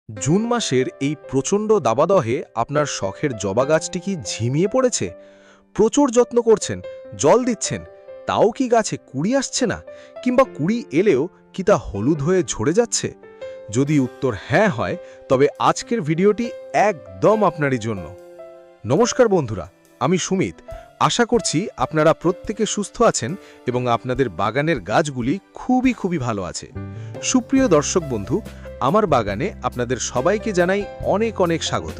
June মাসের এই প্রচণ্ড দাবাদহে আপনার শখের জবা গাছটি কি ঝিমিয়ে পড়েছে? প্রচুর যত্ন করছেন, জল দিচ্ছেন, তাও কি গাছে কুড়ি আসছে না? কিংবা কুড়ি এলেও কি তা হলুদ হয়ে ঝরে যাচ্ছে? যদি উত্তর হ্যাঁ হয়, তবে আজকের ভিডিওটি একদম আপনারই জন্য। নমস্কার বন্ধুরা, আমি সুমিত। আশা করছি আপনারা প্রত্যেকে সুস্থ আছেন এবং আপনাদের বাগানের গাছগুলি খুবই ভালো আছে। সুপ্রিয় দর্শক বন্ধু, আমার বাগানে আপনাদের সবাইকে জানাই অনেক স্বাগত।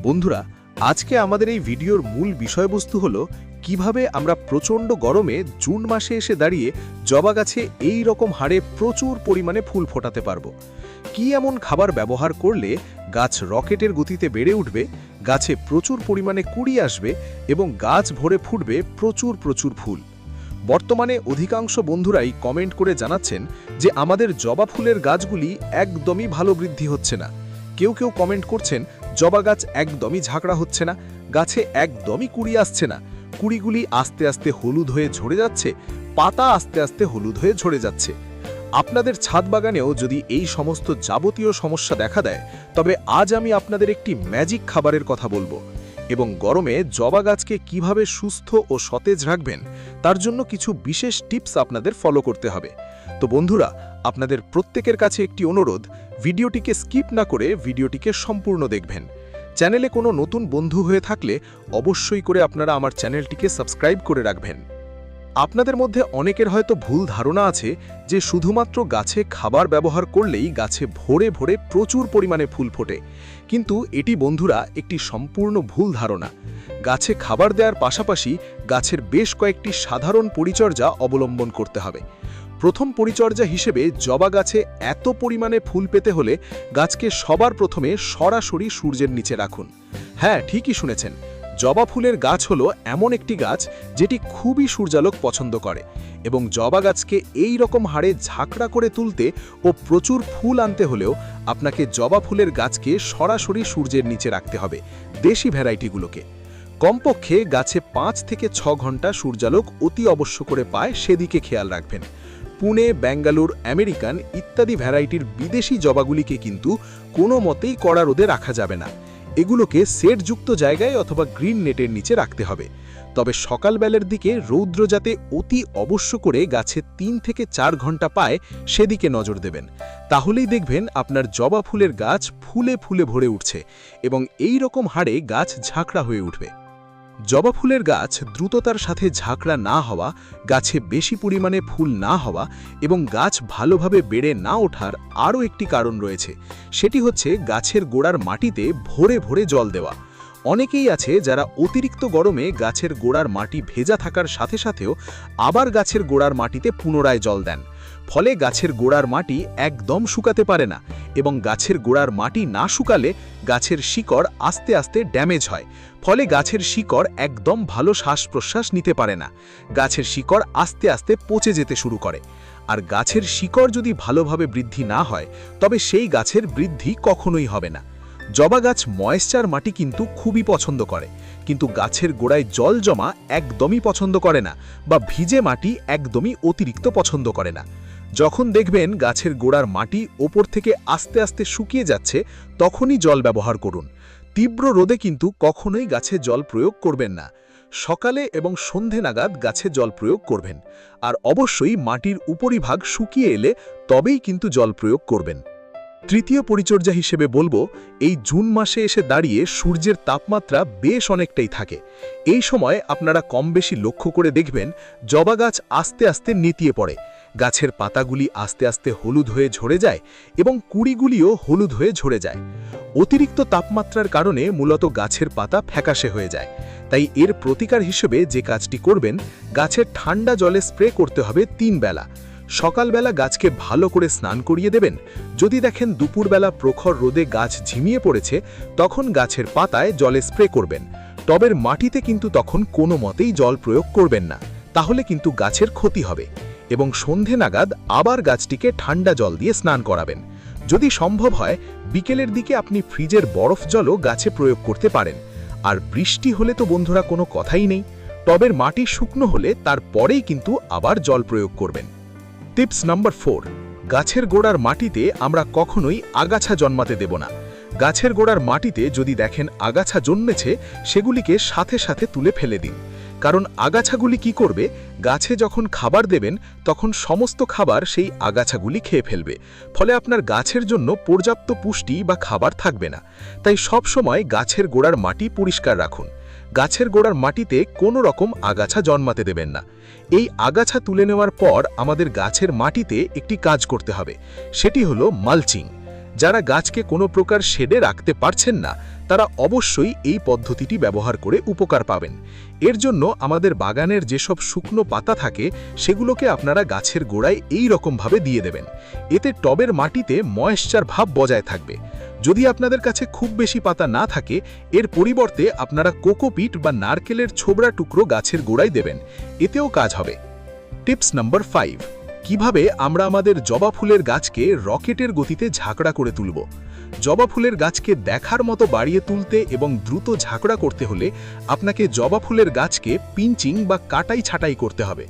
বন্ধুরা, আজকে আমাদের এই ভিডিওর মূল বিষয়বস্তু হলো কিভাবে আমরা প্রচণ্ড গরমে জুন মাসে এসে দাঁড়িয়ে জবা গাছে এই রকম হারে প্রচুর পরিমাণে ফুল ফোটাতে পারবো। কি এমন খাবার ব্যবহার করলে গাছ রকেটের গতিতে বেড়ে উঠবে, গাছে প্রচুর পরিমাণে কুড়ি আসবে এবং গাছ ভরে ফুটবে প্রচুর ফুল। বর্তমানে অধিকাংশ বন্ধুরাই কমেন্ট করে জানাচ্ছেন যে আমাদের জবা ফুলের গাছগুলি একদমই ভালো বৃদ্ধি হচ্ছে না। কেউ কমেন্ট করছেন জবা গাছ একদমই ঝাঁকড়া হচ্ছে না, গাছে একদমই কুড়ি আসছে না, কুড়িগুলি আস্তে হলুদ হয়ে ঝরে যাচ্ছে, পাতা আস্তে হলুদ হয়ে ঝরে যাচ্ছে। আপনাদের ছাদ বাগানেও যদি এই সমস্ত যাবতীয় সমস্যা দেখা দেয়, তবে আজ আমি আপনাদের একটি ম্যাজিক খাবারের কথা বলবো এবং গরমে জবা গাছকে কিভাবে সুস্থ ও সতেজ রাখবেন তার জন্য কিছু বিশেষ টিপস আপনাদের ফলো করতে হবে। তো বন্ধুরা, আপনাদের প্রত্যেকের কাছে একটি অনুরোধ, ভিডিওটিকে স্কিপ না করে ভিডিওটিকে সম্পূর্ণ দেখবেন। চ্যানেলে কোনো নতুন বন্ধু হয়ে থাকলে অবশ্যই করে আপনারা আমার চ্যানেলটিকে সাবস্ক্রাইব করে রাখবেন। আপনাদের মধ্যে অনেকের হয়তো ভুল ধারণা আছে যে শুধুমাত্র গাছে খাবার ব্যবহার করলেই গাছে ভরে প্রচুর পরিমাণে ফুল ফোটে, কিন্তু এটি বন্ধুরা একটি সম্পূর্ণ ভুল ধারণা। গাছে খাবার দেওয়ার পাশাপাশি গাছের বেশ কয়েকটি সাধারণ পরিচর্যা অবলম্বন করতে হবে। প্রথম পরিচর্যা হিসেবে জবা গাছে এত পরিমাণে ফুল পেতে হলে গাছকে সবার প্রথমে সরাসরি সূর্যের নিচে রাখুন। হ্যাঁ, ঠিকই শুনেছেন, জবা ফুলের গাছ হলো এমন একটি গাছ যেটি খুবই সূর্যালোক পছন্দ করে এবং জবা গাছকে এই রকম হারে ঝাঁকড়া করে তুলতে ও প্রচুর ফুল আনতে হলেও আপনাকে জবা ফুলের গাছকে সরাসরি সূর্যের নিচে রাখতে হবে, দেশি ভ্যারাইটিগুলোকে। কমপক্ষে গাছে 5 থেকে 6 ঘন্টা সূর্যালোক অতি অবশ্য করে পায় সেদিকে খেয়াল রাখবেন। পুনে, বেঙ্গালুর, আমেরিকান ইত্যাদি ভ্যারাইটির বিদেশি জবাগুলিকে কিন্তু কোনো মতেই কড়া রোদে রাখা যাবে না। এগুলোকে সেটযুক্ত জায়গায় অথবা গ্রিন নেটের নিচে রাখতে হবে। তবে সকালবেলার দিকে রৌদ্র যাতে অতি অবশ্য করে গাছে 3 থেকে 4 ঘন্টা পায় সেদিকে নজর দেবেন। তাহলেই দেখবেন আপনার জবা ফুলের গাছ ফুলে ভরে উঠছে এবং এই রকম হারে গাছ ঝাঁকড়া হয়ে উঠবে। জবা ফুলের গাছ দ্রুততার সাথে ঝাঁকড়া না হওয়া, গাছে বেশি পরিমাণে ফুল না হওয়া এবং গাছ ভালোভাবে বেড়ে না ওঠার আরও একটি কারণ রয়েছে, সেটি হচ্ছে গাছের গোড়ার মাটিতে ভরে জল দেওয়া। অনেকেই আছে যারা অতিরিক্ত গরমে গাছের গোড়ার মাটি ভেজা থাকার সাথেও আবার গাছের গোড়ার মাটিতে পুনরায় জল দেন। ফলে গাছের গোড়ার মাটি একদম শুকাতে পারে না এবং গাছের গোড়ার মাটি না শুকালে গাছের শিকড় আস্তে ড্যামেজ হয়। ফলে গাছের শিকড় একদম ভালো শ্বাস প্রশ্বাস নিতে পারে না, গাছের শিকড় আস্তে পচে যেতে শুরু করে। আর গাছের শিকড় যদি ভালোভাবে বৃদ্ধি না হয়, তবে সেই গাছের বৃদ্ধি কখনোই হবে না। জবা গাছ ময়েশ্চার মাটি কিন্তু খুবই পছন্দ করে, কিন্তু গাছের গোড়ায় জল জমা একদমই পছন্দ করে না, বা ভিজে মাটি একদমই অতিরিক্ত পছন্দ করে না। যখন দেখবেন গাছের গোড়ার মাটি ওপর থেকে আস্তে শুকিয়ে যাচ্ছে, তখনই জল ব্যবহার করুন। তীব্র রোদে কিন্তু কখনোই গাছে জল প্রয়োগ করবেন না। সকালে এবং সন্ধে নাগাদ গাছে জল প্রয়োগ করবেন, আর অবশ্যই মাটির উপরিভাগ শুকিয়ে এলে তবেই কিন্তু জল প্রয়োগ করবেন। তৃতীয় পরিচর্যা হিসেবে বলবো, এই জুন মাসে এসে দাঁড়িয়ে সূর্যের তাপমাত্রা বেশ অনেকটাই থাকে। এই সময় আপনারা কম বেশি লক্ষ্য করে দেখবেন জবা গাছ আস্তে নেতিয়ে পড়ে, গাছের পাতাগুলি আস্তে হলুদ হয়ে ঝরে যায় এবং কুড়িগুলিও হলুদ হয়ে ঝরে যায়। অতিরিক্ত তাপমাত্রার কারণে মূলত গাছের পাতা ফ্যাকাশে হয়ে যায়। তাই এর প্রতিকার হিসেবে যে কাজটি করবেন, গাছের ঠান্ডা জলে স্প্রে করতে হবে 3 বেলা। সকালবেলা গাছকে ভালো করে স্নান করিয়ে দেবেন। যদি দেখেন দুপুরবেলা প্রখর রোদে গাছ ঝিমিয়ে পড়েছে, তখন গাছের পাতায় জলে স্প্রে করবেন। টবের মাটিতে কিন্তু তখন কোনো মতেই জল প্রয়োগ করবেন না, তাহলে কিন্তু গাছের ক্ষতি হবে। এবং সন্ধে নাগাদ আবার গাছটিকে ঠান্ডা জল দিয়ে স্নান করাবেন। যদি সম্ভব হয়, বিকেলের দিকে আপনি ফ্রিজের বরফ জলও গাছে প্রয়োগ করতে পারেন। আর বৃষ্টি হলে তো বন্ধুরা কোনো কথাই নেই, টবের মাটি শুকনো হলে তারপরেই কিন্তু আবার জল প্রয়োগ করবেন। টিপস নাম্বার 4, গাছের গোড়ার মাটিতে আমরা কখনোই আগাছা জন্মাতে দেব না। গাছের গোড়ার মাটিতে যদি দেখেন আগাছা জন্মেছে, সেগুলিকে সাথে সাথে তুলে ফেলে দিন। কারণ আগাছাগুলি কি করবে, গাছে যখন খাবার দেবেন তখন সমস্ত খাবার সেই আগাছাগুলি খেয়ে ফেলবে, ফলে আপনার গাছের জন্য পর্যাপ্ত পুষ্টি বা খাবার থাকবে না। তাই সব সময় গাছের গোড়ার মাটি পরিষ্কার রাখুন। গাছের গোড়ার মাটিতে কোনো রকম আগাছা জন্মাতে দেবেন না। এই আগাছা তুলে নেওয়ার পর আমাদের গাছের মাটিতে একটি কাজ করতে হবে, সেটি হলো মালচিং। যারা গাছকে কোনো প্রকার শেডে রাখতে পারছেন না, তারা অবশ্যই এই পদ্ধতিটি ব্যবহার করে উপকার পাবেন। এর জন্য আমাদের বাগানের যেসব শুকনো পাতা থাকে সেগুলোকে আপনারা গাছের গোড়ায় এই রকমভাবে দিয়ে দেবেন। এতে টবের মাটিতে ময়েশ্চার ভাব বজায় থাকবে। যদি আপনাদের কাছে খুব বেশি পাতা না থাকে, এর পরিবর্তে আপনারা কোকোপিট বা নারকেলের ছোবড়া টুকরো গাছের গোড়ায় দেবেন, এতেও কাজ হবে। টিপস নাম্বার 5, কিভাবে আমরা আমাদের জবা ফুলের গাছকে রকেটের গতিতে ঝাঁকড়া করে তুলব। জবা ফুলের গাছকে দেখার মতো বাড়িয়ে তুলতে এবং দ্রুত ঝাঁকড়া করতে হলে আপনাকে জবা ফুলের গাছকে পিঞ্চিং বা কাটাই ছাঁটাই করতে হবে।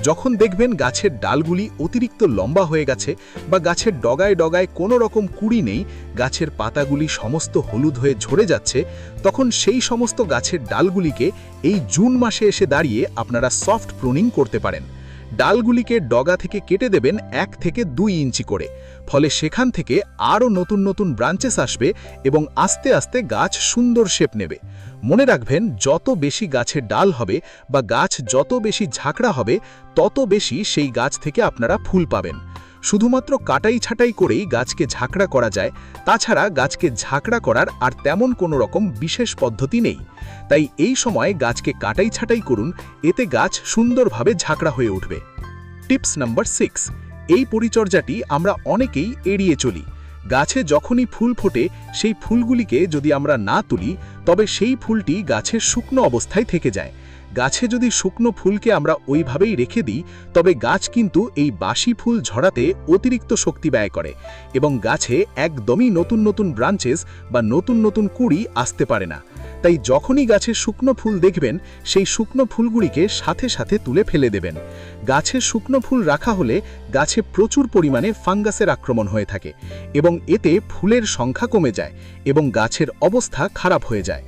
যখন দেখবেন গাছের ডালগুলি অতিরিক্ত লম্বা হয়ে গেছে বা গাছের ডগায় ডগায় কোনো রকম কুড়ি নেই, গাছের পাতাগুলি সমস্ত হলুদ হয়ে ঝরে যাচ্ছে, তখন সেই সমস্ত গাছের ডালগুলিকে এই জুন মাসে এসে দাঁড়িয়ে আপনারা সফট প্রুনিং করতে পারেন। ডালগুলিকে ডগা থেকে কেটে দেবেন 1 থেকে 2 ইঞ্চি করে, ফলে সেখান থেকে আরও নতুন নতুন ব্রাঞ্চেস আসবে এবং আস্তে আস্তে গাছ সুন্দর শেপ নেবে। মনে রাখবেন, যত বেশি গাছের ডাল হবে বা গাছ যত বেশি ঝাঁকড়া হবে, তত বেশি সেই গাছ থেকে আপনারা ফুল পাবেন। শুধুমাত্র কাটাই ছাঁটাই করেই গাছকে ঝাঁকড়া করা যায়, তাছাড়া গাছকে ঝাঁকড়া করার আর তেমন কোনো রকম বিশেষ পদ্ধতি নেই। তাই এই সময় গাছকে কাটাই ছাঁটাই করুন, এতে গাছ সুন্দরভাবে ঝাঁকড়া হয়ে উঠবে। টিপস নাম্বার 6, এই পরিচর্যাটি আমরা অনেকেই এড়িয়ে চলি। গাছে যখনই ফুল ফোটে, সেই ফুলগুলিকে যদি আমরা না তুলি, তবে সেই ফুলটি গাছের শুকনো অবস্থায় থেকে যায়। গাছে যদি শুকনো ফুলকে আমরা ওইভাবেই রেখে দিই, তবে গাছ কিন্তু এই বাসি ফুল ঝরাতে অতিরিক্ত শক্তি ব্যয় করে এবং গাছে একদমই নতুন নতুন ব্রাঞ্চেস বা নতুন নতুন কুঁড়ি আসতে পারে না। তাই যখনই গাছের শুকনো ফুল দেখবেন, সেই শুকনো ফুলগুলিকে সাথে সাথে তুলে ফেলে দেবেন। গাছের শুকনো ফুল রাখা হলে গাছে প্রচুর পরিমাণে ফাঙ্গাসের আক্রমণ হয়ে থাকে এবং এতে ফুলের সংখ্যা কমে যায় এবং গাছের অবস্থা খারাপ হয়ে যায়।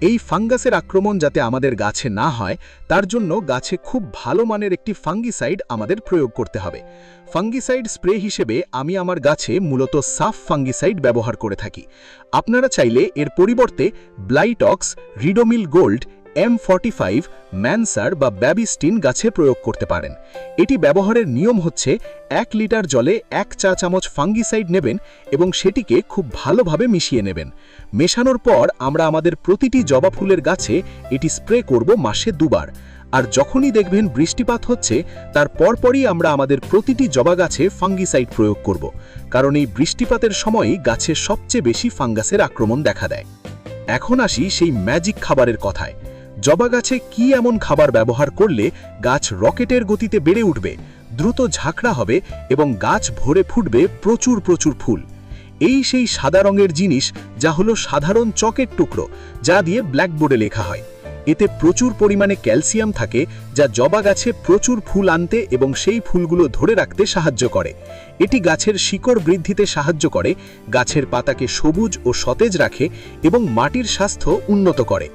এই ফাঙ্গাসের আক্রমণ যাতে আমাদের গাছে না হয়, তার জন্য গাছে খুব ভালো মানের একটি ফাঙ্গিসাইড আমাদের প্রয়োগ করতে হবে। ফাঙ্গিসাইড স্প্রে হিসেবে আমি আমার গাছে মূলত সাফ ফাঙ্গিসাইড ব্যবহার করে থাকি। আপনারা চাইলে এর পরিবর্তে ব্লাইটক্স, রিডোমিল গোল্ড, M45, ম্যানসার বা ব্যাবিস্টিন গাছে প্রয়োগ করতে পারেন। এটি ব্যবহারের নিয়ম হচ্ছে 1 লিটার জলে 1 চা চামচ ফাঙ্গিসাইড নেবেন এবং সেটিকে খুব ভালোভাবে মিশিয়ে নেবেন। মেশানোর পর আমরা আমাদের প্রতিটি জবা ফুলের গাছে এটি স্প্রে করব মাসে 2 বার। আর যখনই দেখবেন বৃষ্টিপাত হচ্ছে, তার পরপরই আমরা আমাদের প্রতিটি জবা গাছে ফাঙ্গিসাইড প্রয়োগ করব, কারণ এই বৃষ্টিপাতের সময়ই গাছের সবচেয়ে বেশি ফাঙ্গাসের আক্রমণ দেখা দেয়। এখন আসি সেই ম্যাজিক খাবারের কথায়। জবা গাছে কি এমন খাবার ব্যবহার করলে গাছ রকেটের গতিতে বেড়ে উঠবে, দ্রুত ঝাঁকড়া হবে এবং গাছ ভরে ফুটবে প্রচুর প্রচুর ফুল? এই সেই সাদা রঙের জিনিস, যা হলো সাধারণ চকের টুকরো, যা দিয়ে ব্ল্যাকবোর্ডে লেখা হয়। এতে প্রচুর পরিমাণে ক্যালসিয়াম থাকে, যা জবা গাছে প্রচুর ফুল আনতে এবং সেই ফুলগুলো ধরে রাখতে সাহায্য করে। এটি গাছের শিকড় বৃদ্ধিতে সাহায্য করে, গাছের পাতাকে সবুজ ও সতেজ রাখে এবং মাটির স্বাস্থ্য উন্নত করে।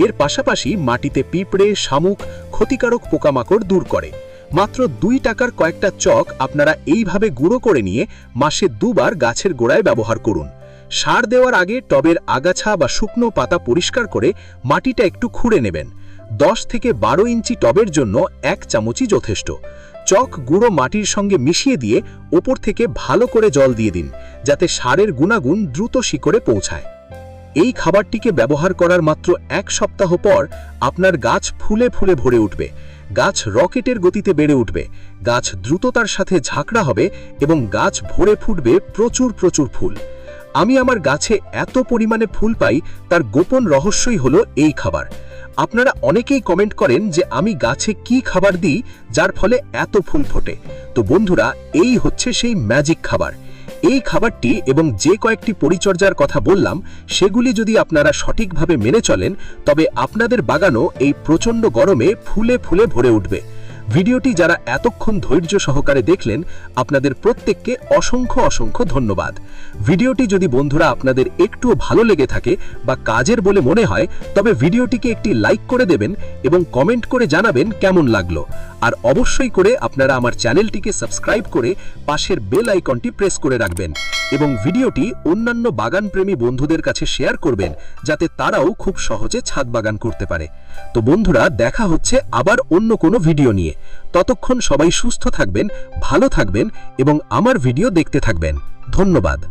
এর পাশাপাশি মাটিতে পিঁপড়ে, শামুক, ক্ষতিকারক পোকামাকড় দূর করে। মাত্র 2 টাকার কয়েকটা চক আপনারা এইভাবে গুঁড়ো করে নিয়ে মাসে 2 বার গাছের গোড়ায় ব্যবহার করুন। সার দেওয়ার আগে টবের আগাছা বা শুকনো পাতা পরিষ্কার করে মাটিটা একটু খুঁড়ে নেবেন। 10 থেকে 12 ইঞ্চি টবের জন্য 1 চামচই যথেষ্ট। চক গুঁড়ো মাটির সঙ্গে মিশিয়ে দিয়ে ওপর থেকে ভালো করে জল দিয়ে দিন, যাতে সারের গুণাগুণ দ্রুত শিকড়ে পৌঁছায়। এই খাবারটিকে ব্যবহার করার মাত্র 1 সপ্তাহ পর আপনার গাছ ফুলে ফুলে ভরে উঠবে। গাছ রকেটের গতিতে বেড়ে উঠবে, গাছ দ্রুততার সাথে ঝাঁকড়া হবে এবং গাছ ভরে ফুটবে প্রচুর প্রচুর ফুল। আমি আমার গাছে এত পরিমাণে ফুল পাই, তার গোপন রহস্যই হলো এই খাবার। আপনারা অনেকেই কমেন্ট করেন যে আমি গাছে কি খাবার দিই যার ফলে এত ফুল ফোটে। তো বন্ধুরা, এই হচ্ছে সেই ম্যাজিক খাবার। এই খাবারটি এবং যে কয়েকটি পরিচর্যার কথা বললাম, সেগুলি যদি আপনারা সঠিকভাবে মেনে চলেন, তবে আপনাদের বাগানও এই প্রচণ্ড গরমে ফুলে ফুলে ভরে উঠবে। ভিডিওটি যারা এতক্ষণ ধৈর্য সহকারে দেখলেন আপনাদের প্রত্যেককে অসংখ্য অসংখ্য ধন্যবাদ। ভিডিওটি যদি বন্ধুরা আপনাদের একটুও ভালো লেগে থাকে বা কাজের বলে মনে হয় তবে ভিডিওটিকে একটি লাইক করে দেবেন এবং কমেন্ট করে জানাবেন কেমন লাগলো। আর অবশ্যই করে আপনারা আমার চ্যানেলটিকে সাবস্ক্রাইব করে পাশের বেল আইকনটি প্রেস করে রাখবেন এবং ভিডিওটি অন্যান্য বাগানপ্রেমী বন্ধুদের কাছে শেয়ার করবেন যাতে তারাও খুব সহজে ছাদ বাগান করতে পারে। তো বন্ধুরা, দেখা হচ্ছে আবার অন্য কোনো ভিডিও নিয়ে। ততক্ষণ সবাই সুস্থ থাকবেন, ভালো থাকবেন এবং আমার ভিডিও দেখতে থাকবেন। ধন্যবাদ।